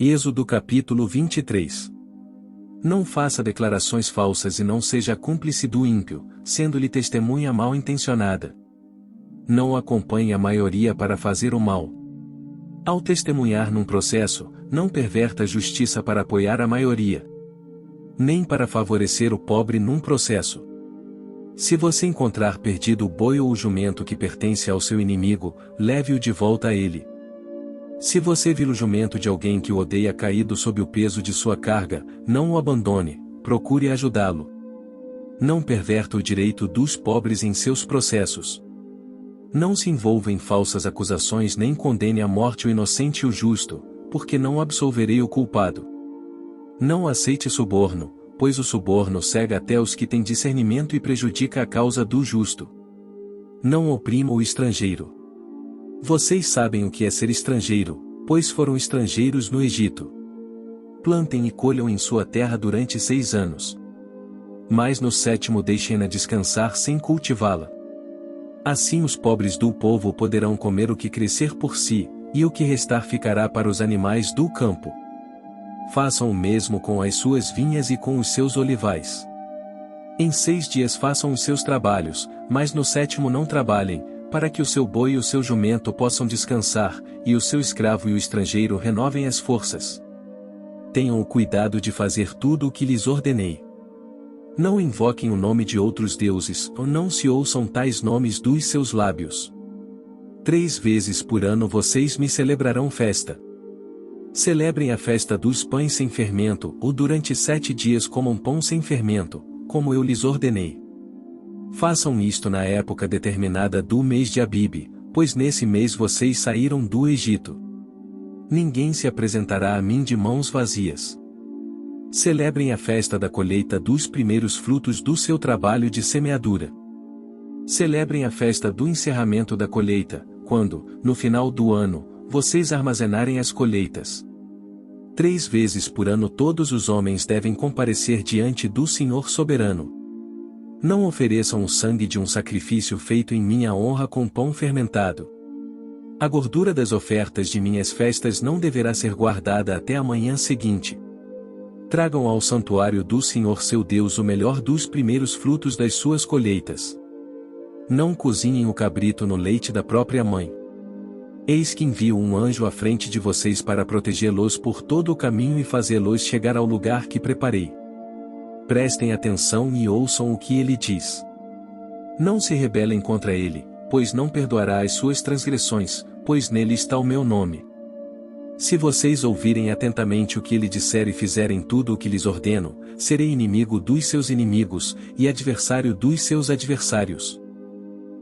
Êxodo capítulo 23. Não faça declarações falsas e não seja cúmplice do ímpio, sendo-lhe testemunha mal intencionada. Não acompanhe a maioria para fazer o mal. Ao testemunhar num processo, não perverta a justiça para apoiar a maioria, nem para favorecer o pobre num processo. Se você encontrar perdido o boi ou o jumento que pertence ao seu inimigo, leve-o de volta a ele. Se você vir o jumento de alguém que o odeia caído sob o peso de sua carga, não o abandone, procure ajudá-lo. Não perverta o direito dos pobres em seus processos. Não se envolva em falsas acusações nem condene à morte o inocente e o justo, porque não absolverei o culpado. Não aceite suborno, pois o suborno cega até os que têm discernimento e prejudica a causa do justo. Não oprima o estrangeiro. Vocês sabem o que é ser estrangeiro, pois foram estrangeiros no Egito. Plantem e colham em sua terra durante 6 anos. Mas no 7º deixem-na descansar sem cultivá-la. Assim os pobres do povo poderão comer o que crescer por si, e o que restar ficará para os animais do campo. Façam o mesmo com as suas vinhas e com os seus olivais. Em 6 dias façam os seus trabalhos, mas no 7º não trabalhem, para que o seu boi e o seu jumento possam descansar, e o seu escravo e o estrangeiro renovem as forças. Tenham o cuidado de fazer tudo o que lhes ordenei. Não invoquem o nome de outros deuses, ou não se ouçam tais nomes dos seus lábios. 3 vezes por ano vocês me celebrarão festa. Celebrem a festa dos pães sem fermento, ou durante 7 dias comam pão sem fermento, como eu lhes ordenei. Façam isto na época determinada do mês de Abibe, pois nesse mês vocês saíram do Egito. Ninguém se apresentará a mim de mãos vazias. Celebrem a festa da colheita dos primeiros frutos do seu trabalho de semeadura. Celebrem a festa do encerramento da colheita, quando, no final do ano, vocês armazenarem as colheitas. 3 vezes por ano todos os homens devem comparecer diante do Senhor soberano. Não ofereçam o sangue de um sacrifício feito em minha honra com pão fermentado. A gordura das ofertas de minhas festas não deverá ser guardada até a manhã seguinte. Tragam ao santuário do Senhor seu Deus o melhor dos primeiros frutos das suas colheitas. Não cozinhem o cabrito no leite da própria mãe. Eis que envio um anjo à frente de vocês para protegê-los por todo o caminho e fazê-los chegar ao lugar que preparei. Prestem atenção e ouçam o que ele diz. Não se rebelem contra ele, pois não perdoará as suas transgressões, pois nele está o meu nome. Se vocês ouvirem atentamente o que ele disser e fizerem tudo o que lhes ordeno, serei inimigo dos seus inimigos, e adversário dos seus adversários.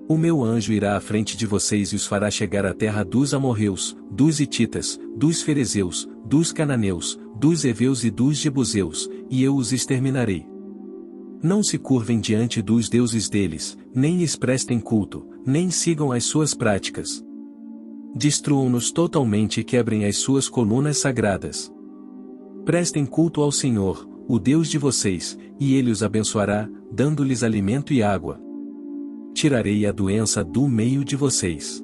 O meu anjo irá à frente de vocês e os fará chegar à terra dos amorreus, dos hititas, dos ferezeus, dos cananeus, dos heveus e dos jebuseus, e eu os exterminarei. Não se curvem diante dos deuses deles, nem lhes prestem culto, nem sigam as suas práticas. Destruam-nos totalmente e quebrem as suas colunas sagradas. Prestem culto ao Senhor, o Deus de vocês, e ele os abençoará, dando-lhes alimento e água. Tirarei a doença do meio de vocês.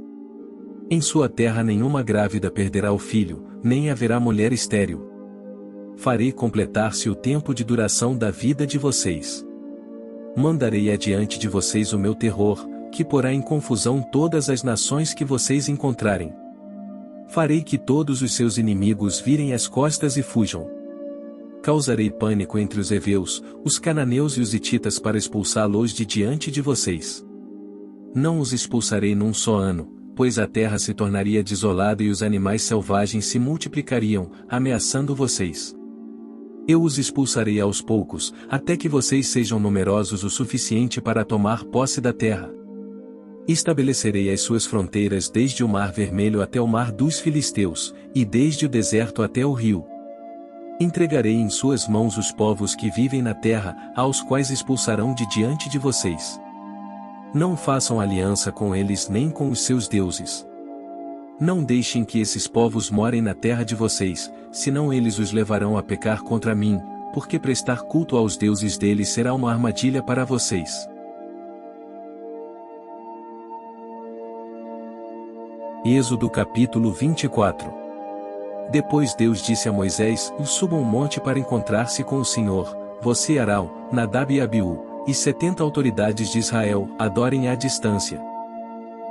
Em sua terra nenhuma grávida perderá o filho, nem haverá mulher estéril. Farei completar-se o tempo de duração da vida de vocês. Mandarei adiante de vocês o meu terror, que porá em confusão todas as nações que vocês encontrarem. Farei que todos os seus inimigos virem as costas e fujam. Causarei pânico entre os heveus, os cananeus e os hititas para expulsá-los de diante de vocês. Não os expulsarei num só ano, pois a terra se tornaria desolada e os animais selvagens se multiplicariam, ameaçando vocês. Eu os expulsarei aos poucos, até que vocês sejam numerosos o suficiente para tomar posse da terra. Estabelecerei as suas fronteiras desde o Mar Vermelho até o Mar dos Filisteus, e desde o deserto até o rio. Entregarei em suas mãos os povos que vivem na terra, aos quais expulsarão de diante de vocês. Não façam aliança com eles nem com os seus deuses. Não deixem que esses povos morem na terra de vocês, senão eles os levarão a pecar contra mim, porque prestar culto aos deuses deles será uma armadilha para vocês. Êxodo capítulo 24. Depois Deus disse a Moisés: suba um monte para encontrar-se com o Senhor, você, Arão, Nadab e Abiú, e 70 autoridades de Israel, adorem à distância.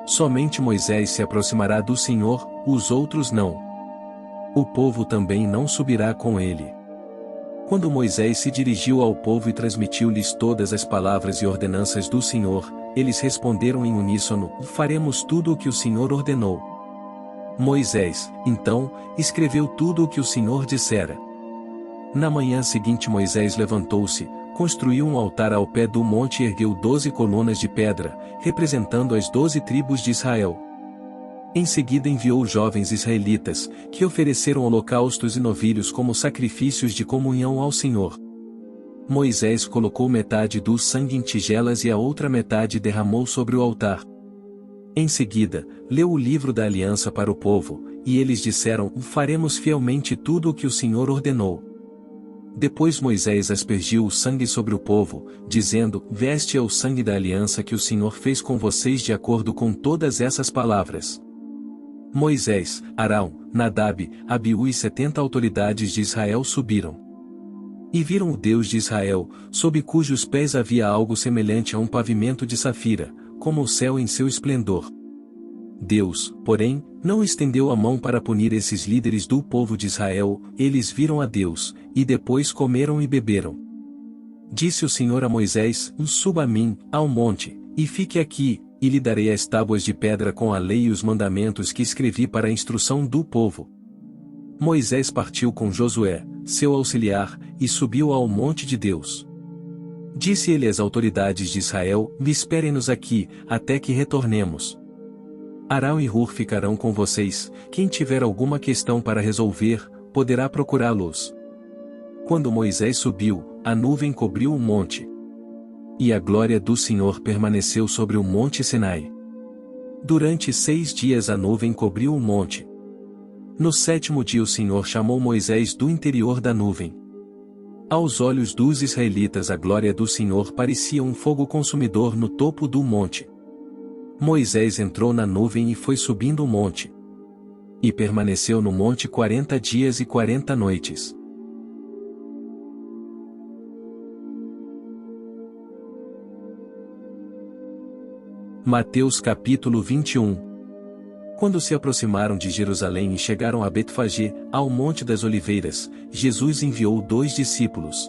Somente Moisés se aproximará do Senhor, os outros não. O povo também não subirá com ele. Quando Moisés se dirigiu ao povo e transmitiu-lhes todas as palavras e ordenanças do Senhor, eles responderam em uníssono: faremos tudo o que o Senhor ordenou. Moisés, então, escreveu tudo o que o Senhor dissera. Na manhã seguinte Moisés levantou-se, construiu um altar ao pé do monte e ergueu 12 colunas de pedra, representando as 12 tribos de Israel. Em seguida enviou jovens israelitas, que ofereceram holocaustos e novilhos como sacrifícios de comunhão ao Senhor. Moisés colocou metade do sangue em tigelas e a outra metade derramou sobre o altar. Em seguida, leu o livro da aliança para o povo, e eles disseram: faremos fielmente tudo o que o Senhor ordenou. Depois Moisés aspergiu o sangue sobre o povo, dizendo: este é o sangue da aliança que o Senhor fez com vocês de acordo com todas essas palavras. Moisés, Arão, Nadab, Abiú e 70 autoridades de Israel subiram. E viram o Deus de Israel, sob cujos pés havia algo semelhante a um pavimento de safira, como o céu em seu esplendor. Deus, porém, não estendeu a mão para punir esses líderes do povo de Israel, eles viram a Deus, e depois comeram e beberam. Disse o Senhor a Moisés: suba a mim, ao monte, e fique aqui, e lhe darei as tábuas de pedra com a lei e os mandamentos que escrevi para a instrução do povo. Moisés partiu com Josué, seu auxiliar, e subiu ao monte de Deus. Disse ele às autoridades de Israel: esperem-nos aqui, até que retornemos. Arão e Hur ficarão com vocês, quem tiver alguma questão para resolver, poderá procurá-los. Quando Moisés subiu, a nuvem cobriu o monte. E a glória do Senhor permaneceu sobre o monte Sinai. Durante 6 dias a nuvem cobriu o monte. No 7º dia o Senhor chamou Moisés do interior da nuvem. Aos olhos dos israelitas a glória do Senhor parecia um fogo consumidor no topo do monte. Moisés entrou na nuvem e foi subindo o monte. E permaneceu no monte 40 dias e 40 noites. Mateus capítulo 21. Quando se aproximaram de Jerusalém e chegaram a Betfagé, ao Monte das Oliveiras, Jesus enviou 2 discípulos.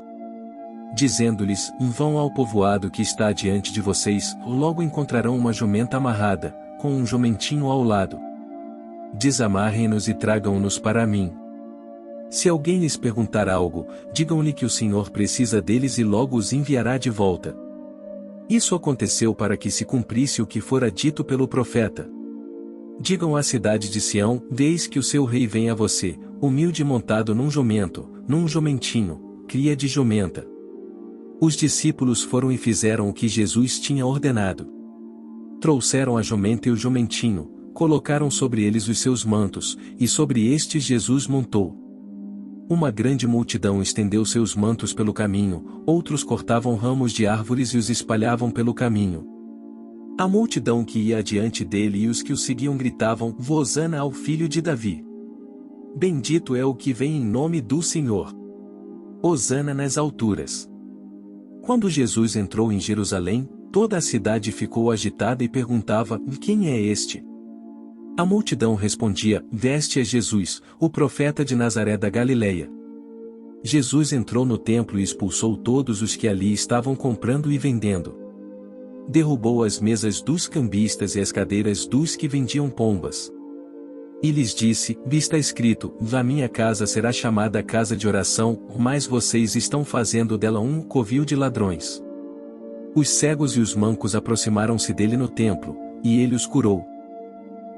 Dizendo-lhes: vão ao povoado que está diante de vocês, logo encontrarão uma jumenta amarrada, com um jumentinho ao lado. Desamarrem-nos e tragam-nos para mim. Se alguém lhes perguntar algo, digam-lhe que o Senhor precisa deles e logo os enviará de volta. Isso aconteceu para que se cumprisse o que fora dito pelo profeta. Digam à cidade de Sião: eis que o seu rei vem a você, humilde montado num jumento, num jumentinho, cria de jumenta. Os discípulos foram e fizeram o que Jesus tinha ordenado. Trouxeram a jumenta e o jumentinho, colocaram sobre eles os seus mantos, e sobre estes Jesus montou. Uma grande multidão estendeu seus mantos pelo caminho, outros cortavam ramos de árvores e os espalhavam pelo caminho. A multidão que ia adiante dele e os que o seguiam gritavam: Hosana ao filho de Davi. Bendito é o que vem em nome do Senhor. Hosana nas alturas. Quando Jesus entrou em Jerusalém, toda a cidade ficou agitada e perguntava: quem é este? A multidão respondia: este é Jesus, o profeta de Nazaré da Galileia. Jesus entrou no templo e expulsou todos os que ali estavam comprando e vendendo. Derrubou as mesas dos cambistas e as cadeiras dos que vendiam pombas. E lhes disse: está escrito: a minha casa será chamada casa de oração, mas vocês estão fazendo dela um covil de ladrões. Os cegos e os mancos aproximaram-se dele no templo, e ele os curou.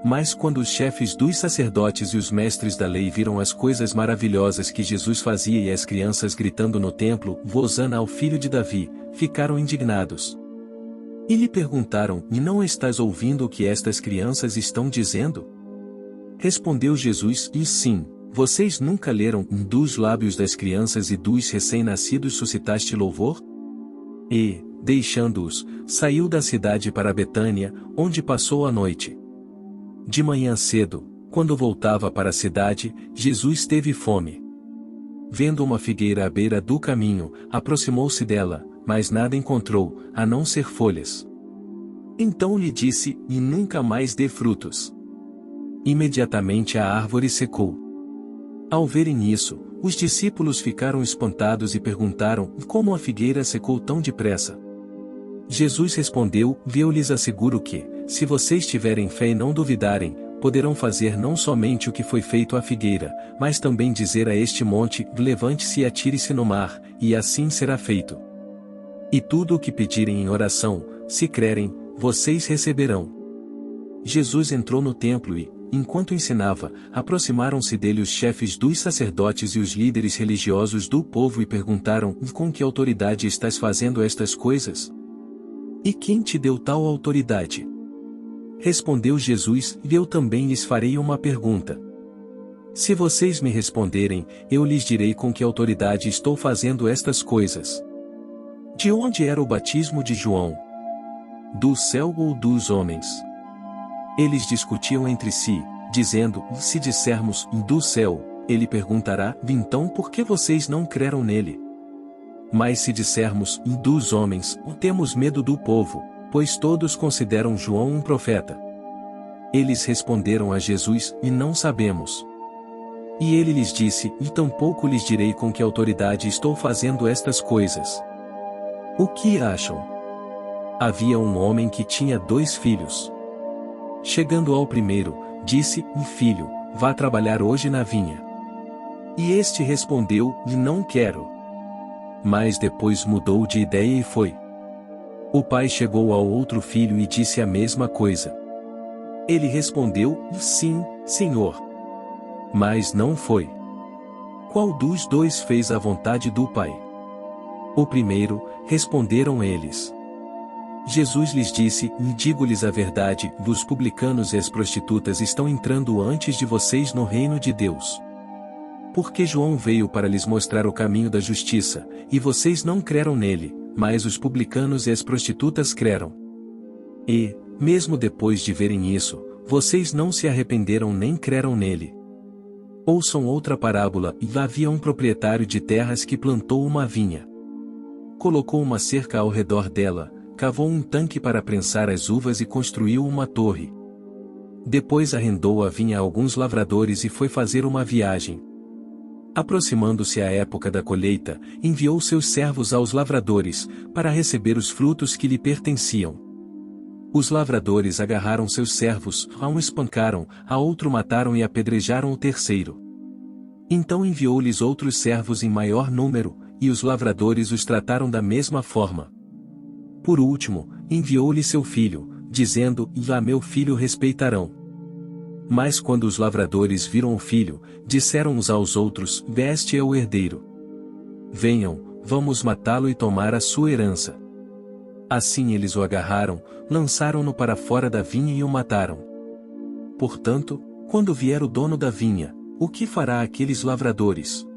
Mas quando os chefes dos sacerdotes e os mestres da lei viram as coisas maravilhosas que Jesus fazia e as crianças gritando no templo: Hosana ao filho de Davi, ficaram indignados. E lhe perguntaram: e não estás ouvindo o que estas crianças estão dizendo? Respondeu Jesus: e sim, vocês nunca leram: dos lábios das crianças e dos recém-nascidos suscitaste louvor? E, deixando-os, saiu da cidade para Betânia, onde passou a noite. De manhã cedo, Quando voltava para a cidade, Jesus teve fome. Vendo uma figueira à beira do caminho, aproximou-se dela, mas nada encontrou, a não ser folhas. Então lhe disse: "E nunca mais dê frutos." Imediatamente a árvore secou. Ao verem isso, os discípulos ficaram espantados e perguntaram: "Como a figueira secou tão depressa?" Jesus respondeu: "Eu lhes asseguro que, se vocês tiverem fé e não duvidarem, poderão fazer não somente o que foi feito à figueira, mas também dizer a este monte: levante-se e atire-se no mar, e assim será feito. E tudo o que pedirem em oração, se crerem, vocês receberão." Jesus entrou no templo e, enquanto ensinava, aproximaram-se dele os chefes dos sacerdotes e os líderes religiosos do povo e perguntaram: "Com que autoridade estás fazendo estas coisas? E quem te deu tal autoridade?" Respondeu Jesus: "Eu também lhes farei uma pergunta. Se vocês me responderem, eu lhes direi com que autoridade estou fazendo estas coisas. De onde era o batismo de João? Do céu ou dos homens?" Eles discutiam entre si, dizendo: "Se dissermos, do céu", ele perguntará: "Então por que vocês não creram nele? Mas se dissermos, dos homens, temos medo do povo, pois todos consideram João um profeta." Eles responderam a Jesus: "Não sabemos." E ele lhes disse: "E tampouco lhes direi com que autoridade estou fazendo estas coisas. O que acham?" Havia um homem que tinha 2 filhos. Chegando ao primeiro, disse: "Filho, vá trabalhar hoje na vinha." E este respondeu: "Não quero." Mas depois mudou de ideia e foi. O pai chegou ao outro filho e disse a mesma coisa. Ele respondeu: "Sim, Senhor." Mas não foi. Qual dos 2 fez a vontade do pai? O primeiro, responderam eles. Jesus lhes disse: "Digo-lhes a verdade, os publicanos e as prostitutas estão entrando antes de vocês no reino de Deus. Porque João veio para lhes mostrar o caminho da justiça, e vocês não creram nele, mas os publicanos e as prostitutas creram. E, mesmo depois de verem isso, vocês não se arrependeram nem creram nele." Ouçam outra parábola: havia um proprietário de terras que plantou uma vinha. Colocou uma cerca ao redor dela, cavou um tanque para prensar as uvas e construiu uma torre. Depois arrendou a vinha a alguns lavradores e foi fazer uma viagem. Aproximando-se a época da colheita, enviou seus servos aos lavradores, para receber os frutos que lhe pertenciam. Os lavradores agarraram seus servos, a um espancaram, a outro mataram e apedrejaram o terceiro. Então enviou-lhes outros servos em maior número, e os lavradores os trataram da mesma forma. Por último, enviou-lhe seu filho, dizendo: "A meu filho respeitarão." Mas quando os lavradores viram o filho, disseram uns aos outros: "Este é o herdeiro. Venham, vamos matá-lo e tomar a sua herança." Assim eles o agarraram, lançaram-no para fora da vinha e o mataram. Portanto, quando vier o dono da vinha, o que fará aqueles lavradores?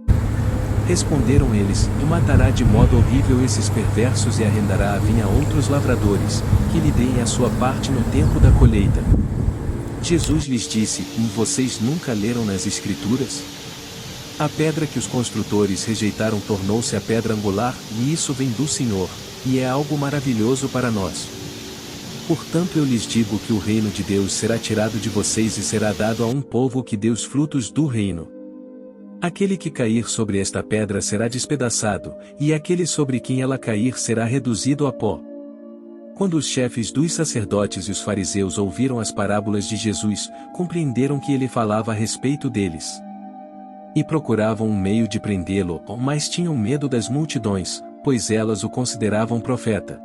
Responderam eles: "Matará de modo horrível esses perversos e arrendará a vinha a outros lavradores, que lhe deem a sua parte no tempo da colheita." Jesus lhes disse: "Vocês nunca leram nas Escrituras? A pedra que os construtores rejeitaram tornou-se a pedra angular, e isso vem do Senhor, e é algo maravilhoso para nós. Portanto eu lhes digo que o reino de Deus será tirado de vocês e será dado a um povo que dê os frutos do reino. Aquele que cair sobre esta pedra será despedaçado, e aquele sobre quem ela cair será reduzido a pó." Quando os chefes dos sacerdotes e os fariseus ouviram as parábolas de Jesus, compreenderam que ele falava a respeito deles. E procuravam um meio de prendê-lo, mas tinham medo das multidões, pois elas o consideravam profeta.